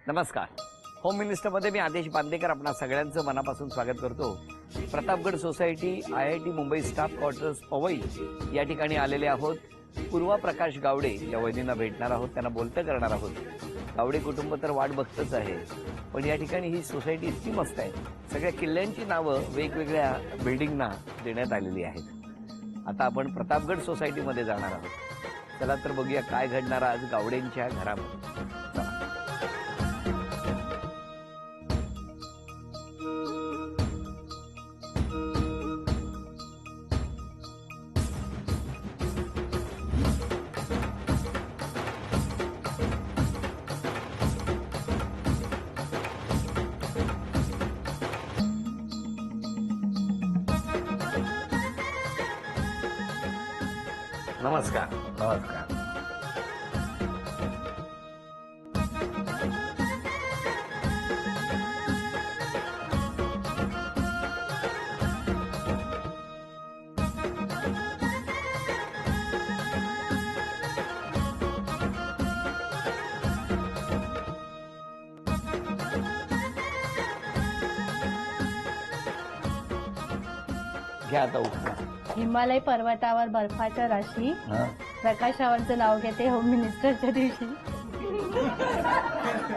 नमस्कार. होम मिनिस्टरमध्ये मी आदेश बांदेकर आपणा सगळ्यांचं मनापासून स्वागत करतो. Pratapgad society IIT Mumbai staff quarters Powai या ठिकाणी आलेले आहोत. पूर्वा प्रकाश गावडे या वहिनींना भेटणार आहोत, त्यांना बोलतं करणार आहोत. गावडे कुटुंब तर वाट बघतच आहे, पण या ठिकाणी ही सोसायटी इतकी मस्त आहे. सगळ्या किल्ल्यांची नावं वेगवेगळ्या बिल्डिंगना देण्यात आलेली आहेत. आता आपण प्रतापगड सोसायटीमध्ये जाणार आहोत. चला तर बघूया काय घडणार आज गावडेंच्या घरामध्ये. चला. नमस्कार. नमस्कार. घ्या आता उठा. हिमालय पर्वतावर बर्फाच्या राशी, प्रकाशावरचं नाव घेते होम मिनिस्टरच्या दिवशी.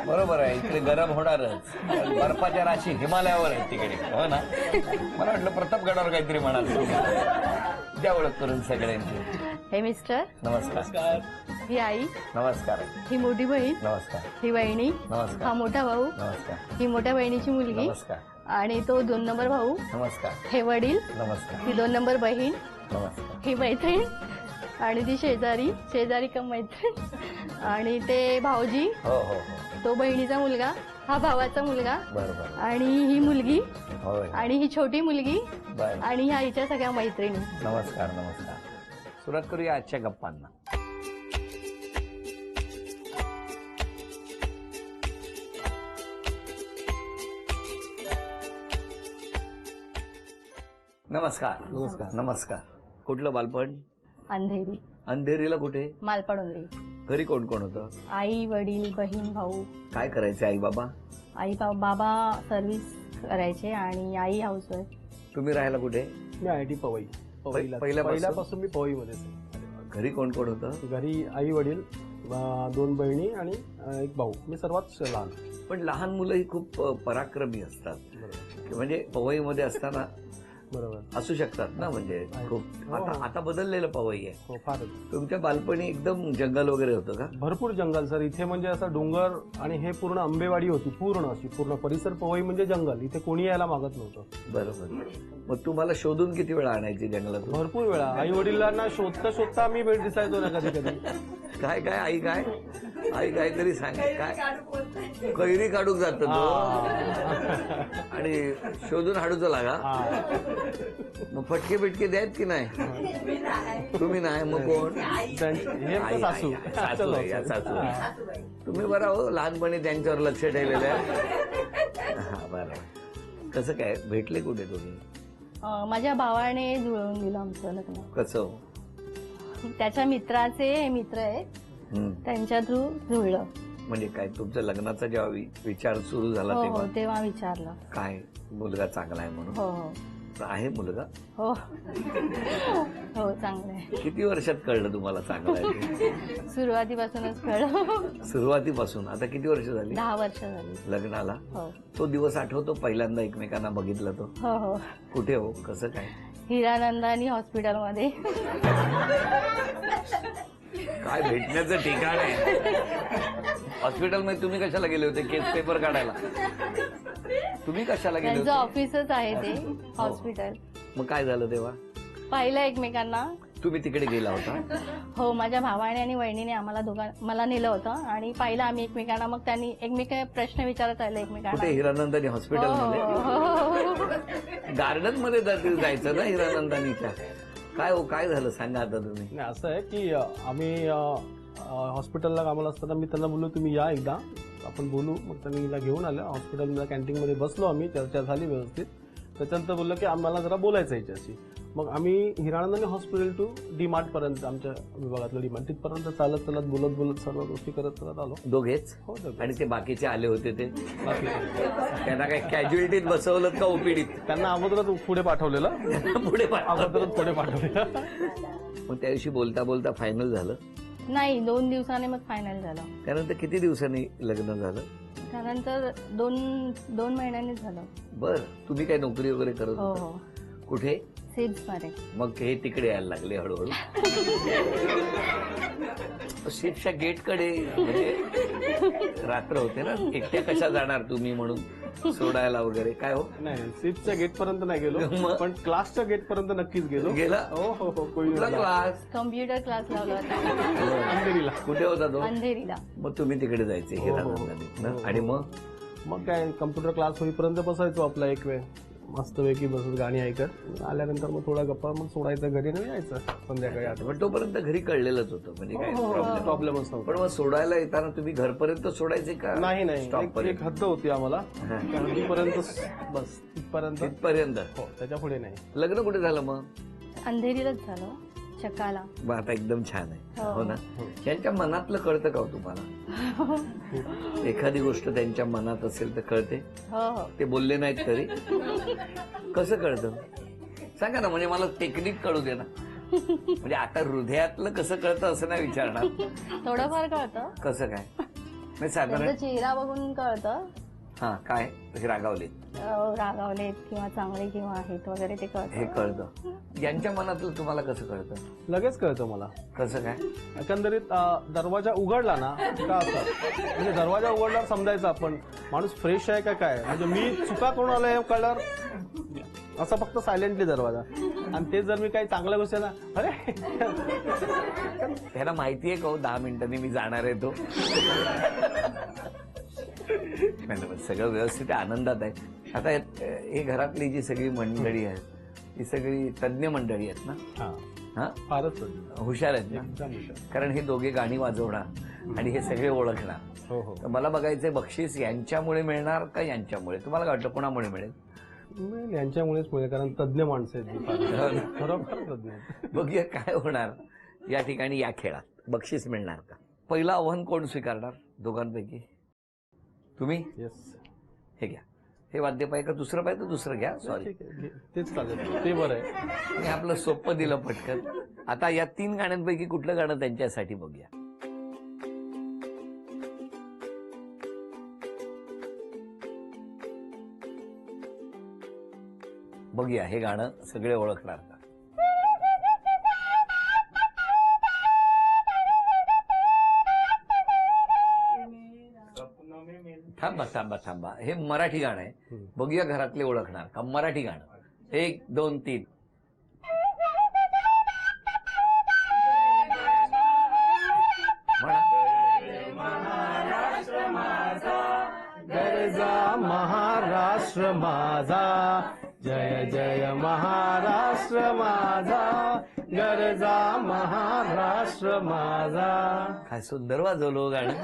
बरोबर आहे, इकडे गरम होणारच. बर्फाच्या राशी हिमालयावर आहे तिकडे, हो ना. मला वाटलं प्रतापगडावर काहीतरी म्हणाल. द्या ओळख करून सगळ्यांची. हे मिस्टर, नमस्कार. ही आई, नमस्कार. ही मोठी बहीण, नमस्कार. ही वहिनी, नमस्कार. हा मोठा भाऊ, नमस्कार. ही मोठ्या बहिणीची मुलगी नमस्कार. आणि तो 2 नंबर भाऊ, नमस्कार. हे वडील, नमस्कार. ही 2 नंबर बहीण, नमस्कार. ही मैत्रीण आणि ती शेजारी कम मैत्रीण आणि ते भाऊजी, हो हो हो. तो बहिणीचा मुलगा, हा भावाचा मुलगा बरोबर. आणि ही मुलगी होय. आणि ही छोटी मुलगी बाय. आणि ह्या आईच्या सगळ्या मैत्रिणी. नमस्कार. नमस्कार. सुरुवात करूया आजच्या गप्पांना. नमस्कार. नमस्कार. नमस्कार. कुठलं बालपण? अंधेरी, अंधेरीला कुठे? मालपाडोंगरी. घरी कोण कोण होतं? आई, वडील, बहीण, भाऊ. काय करायचे आई बाबा? बाबा सर्व्हिस करायचे आणि आई हाऊसवाईफ. तुम्ही राहायला कुठे? मी IIT पवई. पहिल्यापासून मी पवईमध्येच आहे. घरी कोण कोण होतं? घरी आई वडील, 2 बहिणी आणि 1 भाऊ. मी सर्वात लहान. पण लहान मुलं ही खूप पराक्रमी असतात. बरोबर. म्हणजे पवईमध्ये असताना बरोबर. असू शकतात ना. म्हणजे खूप आता बदललेलं पवई आहे. हो, फारच. तुमच्या बालपणी एकदम जंगल वगैरे होतं का? भरपूर जंगल सर. इथे म्हणजे असं डोंगर आणि हे पूर्ण आंबेवाडी होती. पूर्ण परिसर पवई म्हणजे जंगल. इथे कोणी यायला मागत नव्हतं. बरोबर. मग तुम्हाला शोधून किती वेळा आणायची जंगलातून? भरपूर वेळा आई वडिलांना शोधता आम्ही भेट दिसायचो ना कधी कधी. काय काय आई काय आई काहीतरी सांग. काय कैरी काढूक जात तो आणि शोधून हाडूचं लागा. मग फटके बिटके द्यायत की नाही? तुम्ही नाही मग कोण? हे आई, सासू. सासू आहे, या सासू. तुम्ही बरं हो लहानपणी त्यांच्यावर लक्ष ठेवलेलं आहे. हा बरं. कसं काय भेटले कुठे तुम्ही? माझ्या भावाने जुळवून दिलं आमचं लग्न. कसं? त्याच्या मित्राचे मित्र आहेत, त्यांच्या थ्रू जुळलं. म्हणजे काय तुमच्या लग्नाचा जेव्हा विचार सुरू झाला हो तेव्हा तेव्हा विचारलं. काय मुलगा चांगला आहे म्हणून? हो हो आहे मुलगा? हो हो चांगलं आहे. किती वर्षात कळलं तुम्हाला चांगला आहे? सुरुवातीपासूनच कळलं. सुरुवातीपासून. आता किती वर्ष झाली 10 वर्ष झाली लग्नाला? हो तो दिवस आठवतो पहिल्यांदा एकमेकांना बघितलं तो? हो हो. कुठे हो? कसं काय? हिरानंदानी हॉस्पिटलमध्ये. काय भेटण्याचं ठिकाण आहे. हॉस्पिटलमध्ये तुम्ही कशाला गेले होते? केस पेपर काढायला? तुम्ही कशाला गेले त्यांचं होते? ऑफिसच आहे ते हॉस्पिटल. मग काय झालं तेव्हा? पाहिलं एकमेकांना. तुम्ही तिकडे गेला होता? हो, माझ्या भावाने आणि वहिनीने आम्हाला मला नेलं होतं आणि पाहिलं आम्ही एकमेकांना. मग त्यांनी प्रश्न विचारत राहिले एकमेकांना. कुठे? हिरानंदानी हॉस्पिटलमध्ये? गार्डन मध्ये जायचं ना हिरानंदानीच्या? काय हो काय झालं सांगा आता तुम्ही. नाही असं आहे की आम्ही हॉस्पिटलला कामाला असताना मी त्यांना बोललो तुम्ही या एकदा आपण बोलू. मग त्यांनी हिला घेऊन आलं हॉस्पिटलला. कॅन्टीनमध्ये बसलो आम्ही, चर्चा झाली व्यवस्थित. त्याच्यानंतर बोललं की आम्हाला जरा बोलायचं याच्याशी. मग आम्ही हिरानंदानी हॉस्पिटल टू डीमार्ट पर्यंत, आमच्या विभागातलं डीमार्ट तिथपर्यंत चालत चालत बोलत सर्व गोष्टी करत आलो. दोघेच? हो दोघे. आणि ते बाकीचे आले होते ते बाकी त्यांना काय कॅज्युअलिटीत बसवलं का ओपीडीत? त्यांना अगोदरच पुढे पाठवलेलं. पुढे अगोदरच पुढे पाठवलेलं. मग त्या दिवशी बोलता बोलता फायनल झालं? नाही, 2 दिवसाने मग फायनल झालं. त्यानंतर किती दिवसांनी लग्न झालं? त्यानंतर 2 महिन्यांनीच झालं. बर, तुम्ही काय नोकरी वगैरे करत हो होता? हो, कुठे? सिड्स मध्ये. मग हे तिकडे यायला लागले हळूहळू. शिपच्या गेटकडे म्हणजे रात्र होते ना, एकट्या कशा जाणार तुम्ही म्हणून सोडायला वगैरे काय हो? नाही, सीटच्या गेट पर्यंत नाही गेलो, मग? पण क्लासच्या गेट पर्यंत नक्कीच गेलो. गेला? हो हो हो. कुठला क्लास? कम्प्युटर क्लास लावला होता अंधेरीला. कुठे होता तो? अंधेरीला. मग तुम्ही तिकडे जायचे हो, हिरानंदानीत हो. आणि मग मग काय कम्प्युटर क्लास होईपर्यंत बसायचो आपला एक वेळ, मस्तपैकी बसत गाणी ऐकत. आल्यानंतर मग थोडा गप्पा, मग सोडायचं घरी आणि यायचं संध्याकाळी 8 पण तोपर्यंत घरी कळलेलंच होतं म्हणजे काय प्रॉब्लेम? प्रॉब्लेमच नव्हता. पण मग सोडायला येताना तुम्ही घरपर्यंत सोडायचे का? नाही नाही, स्टॉप एक पर्यंत? हद्द होती आम्हाला, हा. त्या हद्दीपर्यंत बस, तिथपर्यंत. तिथपर्यंत? हो, त्याच्या पुढे नाही. लग्न कुठे झालं मग? अंधेरीलाच झालं, चकाला. मग आता एकदम छान आहे. हो. हो ना? हो. त्यांच्या मनातलं कळतं का हो तुम्हाला? एखादी गोष्ट त्यांच्या मनात असेल तर कळते? हो हो. ते बोलले नाहीत तरी कसं कळतं सांगा ना, म्हणजे मला टेक्निक कळू दे ना. म्हणजे आता हृदयातलं कसं कळतं असं नाही विचारणार. थोडंफार कळतं, कसं काय म्हणजे साधारण? त्यांचा चेहरा बघून कळतं. हा, काय तसे रागावले रागावलेत किंवा चांगले किंवा आहेत वगैरे ते हे कळतं. कळतं. यांच्या मनातलं तुम्हाला कसं कळतं? लगेच कळतं मला. कसं काय? एकंदरीत दरवाजा उघडला ना का असं, म्हणजे दरवाजा उघडल्यावर समजायचं आपण माणूस फ्रेश आहे का काय. म्हणजे मी चुका करून आलो हे कळल्यावर असं फक्त सायलेंटली दरवाजा. आणि ते जर मी काही चांगल्या गोष्टी ना, अरे त्यांना माहिती आहे का हो 10 मिनिटांनी मी जाणार आहे तो? सगळं व्यवस्थित आहे, आनंदात आहे. आता हे घरातली जी सगळी मंडळी आहेत ही सगळी तज्ञ मंडळी आहेत ना? हा, फारच हुशार आहेत ना? एकदम हुशार. कारण हे दोघे गाणी वाजवणार आणि हे सगळे ओळखणार. हो हो. तर मला बघायचंय बक्षीस यांच्यामुळे मिळणार का यांच्यामुळे? तुम्हाला काय वाटतं कोणामुळे मिळेल? मिळेल, यांच्यामुळेच मिळेल, कारण तज्ञ माणसं आहेत ती फार. खरोखर तज्ञ आहेत. बघूया काय होणार या ठिकाणी या खेळात. बक्षीस मिळणार का? पहिलं आव्हान कोण स्वीकारणार दोघांपैकी? तुम्ही? येस. हे घ्या. हे वाद्य पाहिजे का दुसरं पाहिजे तर दुसरं घ्या. सॉरी, ठीक आहे, तेच चालेल, ते बरं आहे. मी आपलं सोपं दिलं पटकन. आता या 3 गाण्यांपैकी कुठलं गाणं त्यांच्यासाठी बघूया. बघूया हे गाणं सगळे ओळखणार का? थांबा थांबा थांबा, हे मराठी गाणं आहे. बघूया घरातले ओळखणार का? मराठी गाणं. 1 2 3. गरजा महाराष्ट्र माझा, जय जय महाराष्ट्र माझा, गरजा महाराष्ट्र माझा. काय सुंदर वाजवलं गाणं.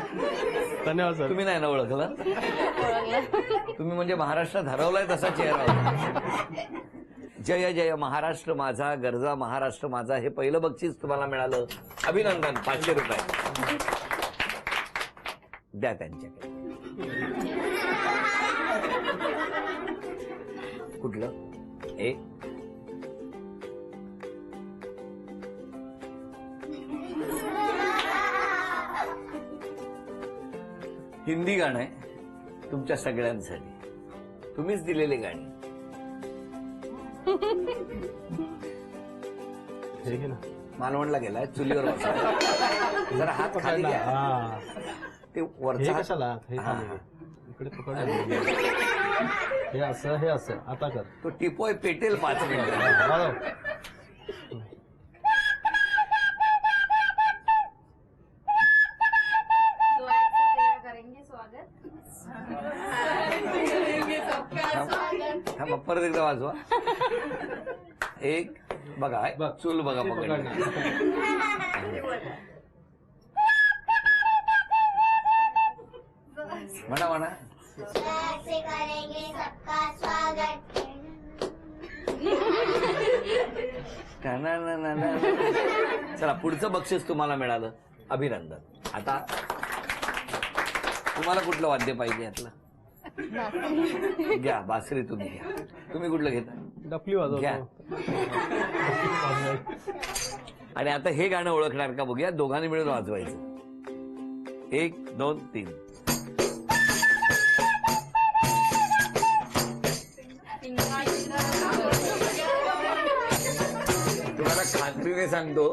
धन्यवाद सर. तुम्ही नाही ना ओळखलं? तुम्ही म्हणजे महाराष्ट्रात हरवलाय तसा चेहरा होता. जय जय महाराष्ट्र माझा, गरजा महाराष्ट्र माझा. हे पहिलं बक्षीस तुम्हाला मिळालं. अभिनंदन. 500 रुपये द्या त्यांच्याकडे. कुठलं? एक हिंदी गाणं आहे तुमच्या सगळ्यांसाठी. तुम्हीच दिलेली गाणी. हे घे ना. मालवणला गेलाय चुलीवर बसलाय. जरा हात खाली घ्या. हा. ते हे वरचा हात- कशाला? हे हा, खाली हा. घे. इकडे पकड. हे असं, हे असं. आता कर. तो टिपोय पेटेल 5 मिनिटं. वाजव. थांबा, परत एकदा वाजवा. एक बघा, चूल बघा पकडली. म्हणा म्हणा. से करेंगे सबका स्वागत, चला, पुढचं बक्षीस तुम्हाला मिळालं, अभिनंदन. आता तुम्हाला कुठलं वाद्य पाहिजे यातलं? घ्या, बासरी तुम्ही घ्या. तुम्ही कुठलं घेता? डफली घ्या. वाजवतो. आणि आता हे गाणं ओळखणार का बघूया, दोघांनी मिळून वाजवायचं. 1 2 3. तुम्हाला खात्रीने सांगतो,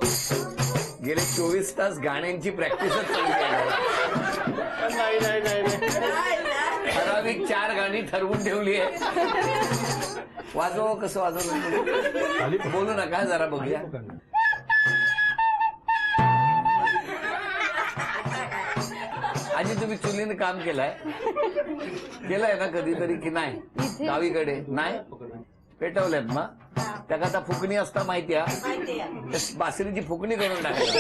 गेले 24 तास गाण्यांची प्रॅक्टिसच चालू आहे. नाही नाही नाही नाही. ठराविक 4 गाणी ठरवून ठेवली आहे. वाजवा, कसं वाजवलं बोलू नका, जरा बघूया. आजी, तुम्ही चुलीने काम केलंय ना कधीतरी की नाही? गावीकडे नाही पेटवल्यात मग त्याकरता फुकणी असता माहिती आहे, बासरीची फुकणी करून टाकायची.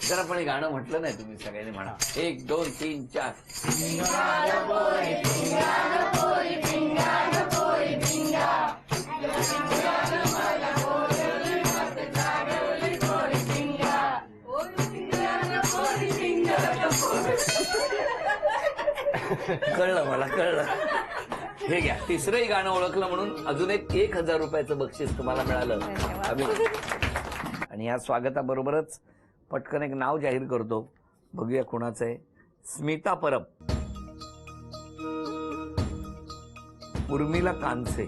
जरा पण हे गाणं म्हटलं नाही तुम्ही, सगळ्यांनी म्हणा. 1 2 3 4. कळलं, मला कळलं. हे घ्या, तिसरंही गाणं ओळखलं म्हणून अजून एक 1000 रुपयाचं बक्षीस तुम्हाला मिळालं. आणि या स्वागताबरोबरच पटकन एक नाव जाहीर करतो, बघूया कोणाचं आहे. स्मिता परब, उर्मिला कानसे,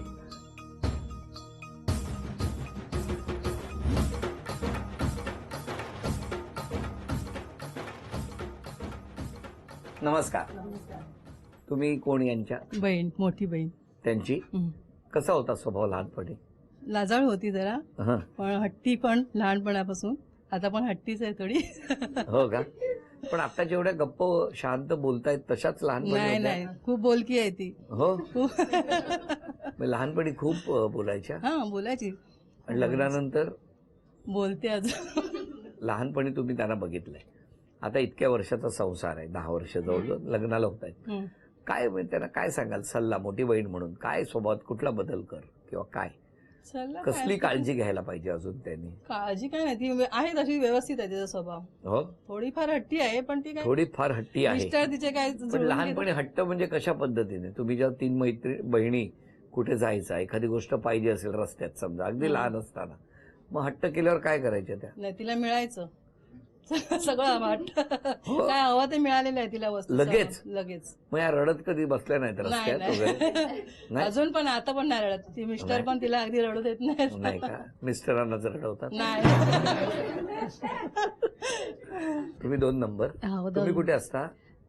नमस्कार. तुम्ही कोण यांच्या? बहीण, मोठी बहीण. त्यांची. कसा होता स्वभाव लहानपणी? लाजाळू होती जरा, हं. पण हट्टी पण लहानपणापासून. आता पण हट्टीच आहे थोडी. हो का? पण आता जेवढ्या गप्प शांत बोलतायत तशाच लहानपणी नाही होत्या? नाही, खूप बोलकी आहे ती. हो, खूप. मग लहानपणी खूप बोलायच्या. हा, बोलायची. आणि लग्नानंतर? बोलते अजून. लहानपणी तुम्ही त्यांना बघितलंय, आता इतक्या वर्षाचा संसार आहे, 10 वर्ष जवळजवळ लग्नाला होत आहेत. काय म्हणजे त्यांना काय सांगाल सल्ला, मोठी बहीण म्हणून? काय स्वभावात कुठला बदल कर किंवा काय, चला, कसली काळजी घ्यायला पाहिजे अजून त्यांनी? काळजी काय नाही, ती आहे तशी व्यवस्थित आहे तिचा स्वभाव. हो, थोडीफार हट्टी आहे, पण ती काय थोडीफार हट्टी आहे. मिस्टर तिचे काय पण जुळवून लहानपणी हट्ट म्हणजे कशा पद्धतीने? तुम्ही जेव्हा 3 बहिणी कुठे जायचा, एखादी गोष्ट पाहिजे असेल रस्त्यात समजा, अगदी लहान असताना, मग हट्ट केल्यावर काय करायच्या त्या? नाही, तिला मिळायचं सगळं वाटत. काय हवं ते मिळालेलं आहे तिला वस्तू. लगेच? लगेच. मग या रडत कधी बसल्या नाहीत रस्त्यात वगैरे? नाही? अजून पण, आता पण नाही रडत ती. मिस्टर पण तिला अगदी रडू देत नाही नाही. का? मिस्टरांना जर रडवतात? नाही. तुम्ही 2 नंबर. तुम्ही कुठे असता?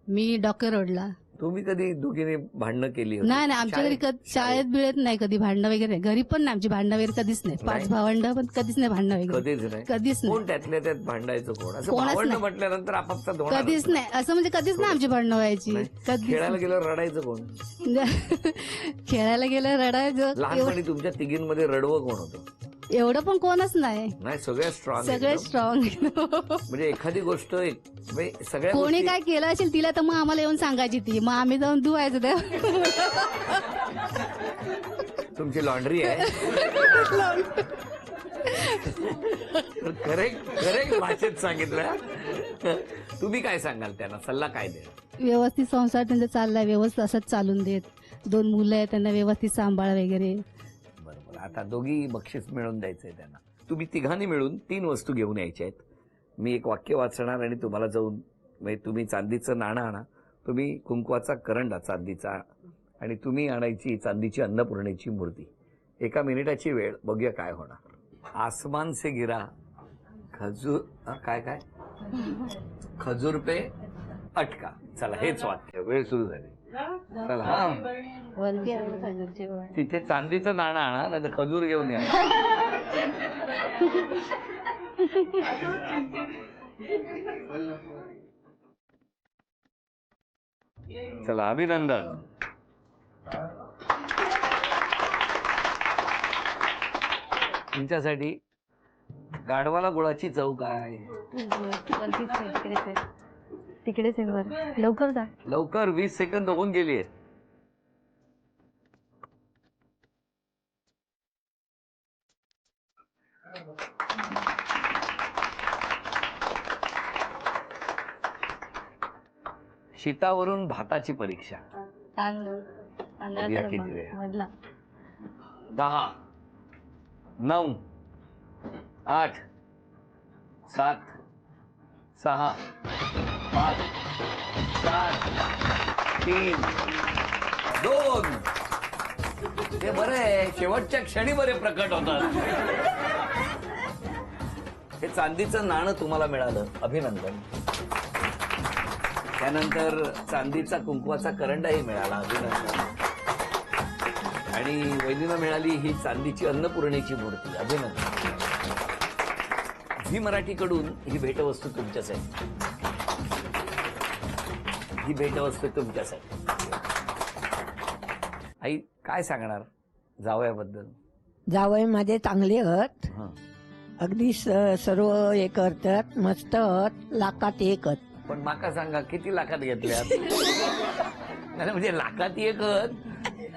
मी डॉक्टर रोडला. तुम्ही कधी दोघींनी भांडणं केली होती? नाही नाही, आमच्या घरी शाळेत बिळेत नाही कधी भांडणं वगैरे. घरी पण नाही, आमची भांडणं वगैरे कधीच नाही. 5 भावंड पण कधीच नाही भांडणं वगैरे. कधीच नाही? कधीच नाही. कोण त्यातल्या त्यात भांडायचं? कोण असं? कोणच भावंड नाही. म्हटल्यानंतर आपापसात कधीच नाही, असं म्हणजे कधीच नाही आमची भांडणं व्हायची. नाही? कधीच खेळायला गेल्यावर रडायचं कोण? खेळायला गेलं रडायचं. लहानपणी तुमच्या तिघींमध्ये रडवं कोण होतं? एवढं पण कोणच नाही, नाही, सगळ्या स्ट्रॉंग. सगळे स्ट्रॉंग. म्हणजे एखादी गोष्ट म्हणजे सगळ्या कोणी गोष्टी- काय केलं असेल तिला तर मग आम्हाला येऊन सांगायची ती, मग आम्ही जाऊन धुवायचं त्या. तुमची लॉन्ड्री आहे? करेक्ट भाषेत सांगितलं. तुम्ही काय सांगाल त्यांना, सल्ला काय द्याल? व्यवस्थित संसार त्यांचा चाललाय, व्यवस्थित असंच चालून देत. 2 मुलं आहेत, त्यांना व्यवस्थित सांभाळ वगैरे. बरोबर. आता दोघी बक्षीस मिळवून द्यायचंय त्यांना. तुम्ही तिघांनी मिळून 3 वस्तू घेऊन यायच्या आहेत. मी एक वाक्य वाचणार आणि तुम्हाला जाऊन, म्हणजे तुम्ही चांदीचं नाणं आणा, तुम्ही कुंकवाचा करंडा चांदीचा, आणि तुम्ही आणायची चांदीची अन्नपूर्णेची मूर्ती. 1 मिनिटाची वेळ, बघूया काय होणार. आसमान से गिरा खजूर, काय काय खजूर पे अटका. चला, हेच वाक्य. वेळ सुरू झाली. चला, हा, तिथे चांदीचं नाणं आणा, नाही तर खजूर घेऊन या. चला, अभिनंदन. तुमच्यासाठी गाढवाला गुळाची चव काय? तिकडेच आहे वर. लवकर जा. लवकर, 20 सेकंद होऊन गेली आहेत. शीतावरून भाताची परीक्षा. तांदूळ बघूया किती तांदळाचा वेळ. मधला 10, 9, 8, 7, 6, 5, 4, 3, 2. ते बरं आहे, शेवटच्या क्षणी बरे प्रकट होतात. हे चांदीचं नाणं तुम्हाला मिळालं, अभिनंदन. त्यानंतर चांदीचा कुंकवाचा करंडाही मिळाला, अभिनंदन. आणि वहिनीला मिळाली ही चांदीची अन्नपूर्णेची मूर्ती, अभिनंदन. झी मराठीकडून ही भेटवस्तू तुमच्यासाठी. ही भेटवस्तू तुमच्यासाठी. आई काय सांगणार जावयाबद्दल? जावई माझे चांगले आहेत, हं. अगदी सर्व हे करतात, मस्त आहेत, लाखात एक आहेत. पण माका सांगा किती लाखात घेतल्यात? नाही, म्हणजे लाखात एक आहेत,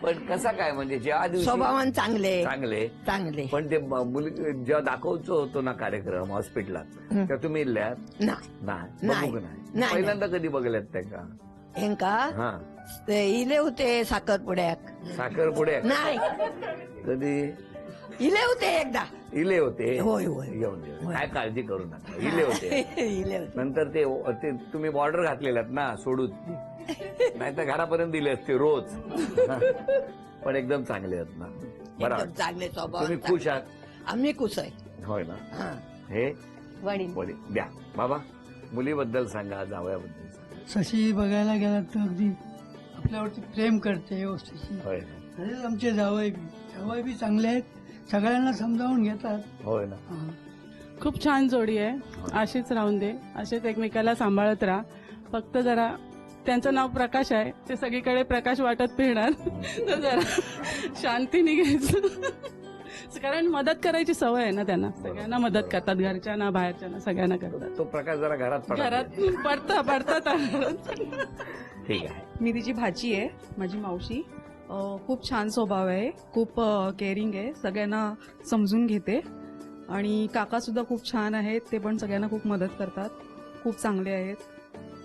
पण कसा काय म्हणजे ज्या दिवशी स्वभावान चांगले चांगले चांगले पण ते मुली जेव्हा दाखवतो होतो ना कार्यक्रम हॉस्पिटलात, तेव्हा तुम्ही इल्ल्यात नाही नाही बघू नाही नाही. पहिल्यांदा कधी बघल्यात त्या? हेंका हा ते इले होते साखरपुड्याक साखरपुड्या नाही कधी इले होते एकदा इले होते? होय, होय. येऊन दे. काय काळजी करू नका, इले होते. इले होते नंतर ते तुम्ही बॉर्डर घातलेल्यात ना सोडून, नाही तर घरापर्यंत दिले असते रोज. पण एकदम चांगले आहेत ना? बरं, एकदम चांगले स्वभाव तुम्ही खुश आहात? आम्ही खुश आहे. होय ना? हा. हे वडील वडील द्या. बाबा मुलीबद्दल सांगा, जावयाबद्दल सांगा. शशी बघायला गेला तर अगदी आपल्यावरती प्रेम करते व्यवस्थित. होय तसेच आमचे जावई बी चांगले आहेत, सगळ्यांना समजावून घेतात. होय ना? हा. खूप छान जोडी आहे, अशीच राहून दे, असेच एकमेकाला सांभाळत राहा. फक्त जरा त्यांचं नाव प्रकाश आहे, ते सगळीकडे प्रकाश वाटत फिरणार, तर जरा शांतीने घ्यायचं. कारण मदत करायची सवय आहे ना त्यांना, सगळ्यांना मदत करतात, घरच्यांना बाहेरच्यांना सगळ्यांना करतात. तो प्रकाश जरा घरात पडा. घरात पडतात. ठीक आहे. मी तिची भाची आहे, माझी मावशी. खूप छान स्वभाव आहे, खूप केअरिंग आहे, सगळ्यांना समजून घेते. आणि काका सुद्धा खूप छान आहेत, ते पण सगळ्यांना खूप मदत करतात, खूप चांगले आहेत.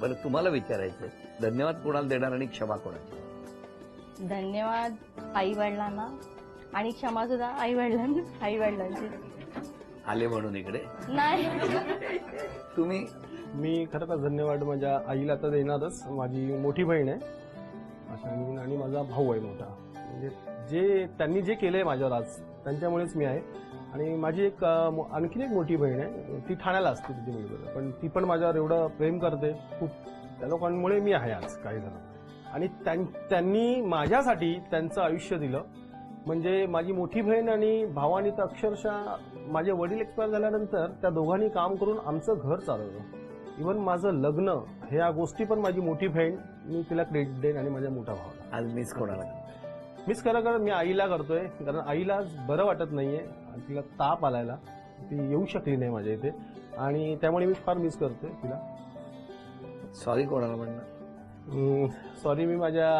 बरं तुम्हाला विचारायचंय, धन्यवाद कोणाला देणार आणि क्षमा कोणाची? धन्यवाद आई वडिलांना आणि क्षमा सुद्धा आई वडिलांची. आले म्हणून इकडे. नाही तुम्ही? मी खरं तर धन्यवाद माझ्या आईला तर देणारच. माझी मोठी बहीण आहे आणि माझा भाऊ आहे मोठा. म्हणजे त्यांनी जे केलंय माझ्यावर आज, त्यांच्यामुळेच मी आहे. आणि माझी एक आणखीन एक मोठी बहीण आहे, ती ठाण्याला असते, तिची मुलगी, पण ती पण माझ्यावर एवढं प्रेम करते खूप. त्या लोकांमुळे मी आहे आज काही जण. आणि त्यांनी माझ्यासाठी त्यांचं आयुष्य दिलं. म्हणजे माझी मोठी बहीण आणि भावानी तर अक्षरशः माझे वडील एक्सपायर झाल्यानंतर त्या दोघांनी काम करून आमचं घर चालवलं. इव्हन माझं लग्न, ह्या गोष्टी पण माझी मोठी बहीण, मी तिला क्रेडिट देईन. आणि माझ्या मोठा भावाला. आज मिस कोणाला? मिस खरं मी आईला करतोय, कारण आईला आज बरं वाटत नाहीये आणि तिला ताप आलायला, ती येऊ शकली नाही माझ्या इथे, आणि त्यामुळे मी फार मिस करतोय तिला. सॉरी कोणाला म्हणणार? सॉरी मी माझ्या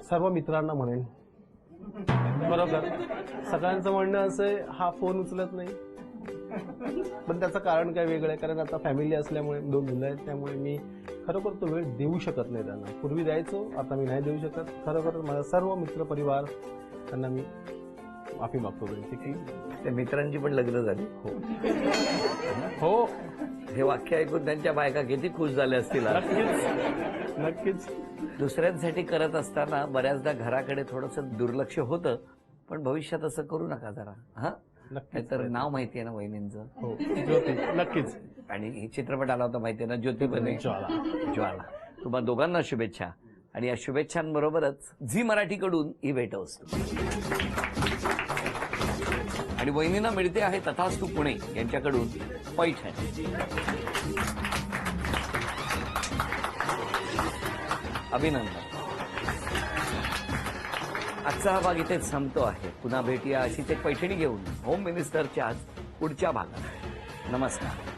सर्व मित्रांना म्हणेन. बरोबर सगळ्यांचं म्हणणं असं आहे, हा फोन उचलत नाही, पण त्याचं कारण काय वेगळं आहे. कारण आता फॅमिली असल्यामुळे 2 मुलं आहेत, त्यामुळे मी खरोखर तो वेळ देऊ शकत नाही त्यांना. पूर्वी द्यायचो, आता मी नाही देऊ शकत. खरोखर माझा सर्व मित्र परिवार त्यांना मी माफी मागतो त्यांची की त्या मित्रांची पण लग्न झाली. हो, हे वाक्य ऐकून त्यांच्या बायका किती खुश झाल्या असतील. नक्कीच. दुसऱ्यांसाठी करत असताना बऱ्याचदा घराकडे थोडंसं दुर्लक्ष होतं, पण भविष्यात असं करू नका जरा. हा नक्कीच. तर नाव माहिती आहे ना वहिनींचं? हो, ज्योती. नक्कीच. आणि चित्रपट आला होता माहिती आहे ना, ज्योती बने ज्वाला. तुम्हाला दोघांना शुभेच्छा. आणि या शुभेच्छांबरोबरच झी मराठीकडून ही भेटवस्तू. आणि वहिनींना मिळते आहे तथास्तु पुणे यांच्याकडून पैठणी. अभिनंदन. आजचा हा भाग इथेच संपतो आहे. पुन्हा भेटूया अशीच एक पैठणी घेऊन होम मिनिस्टरच्या पुढच्या भागात. नमस्कार.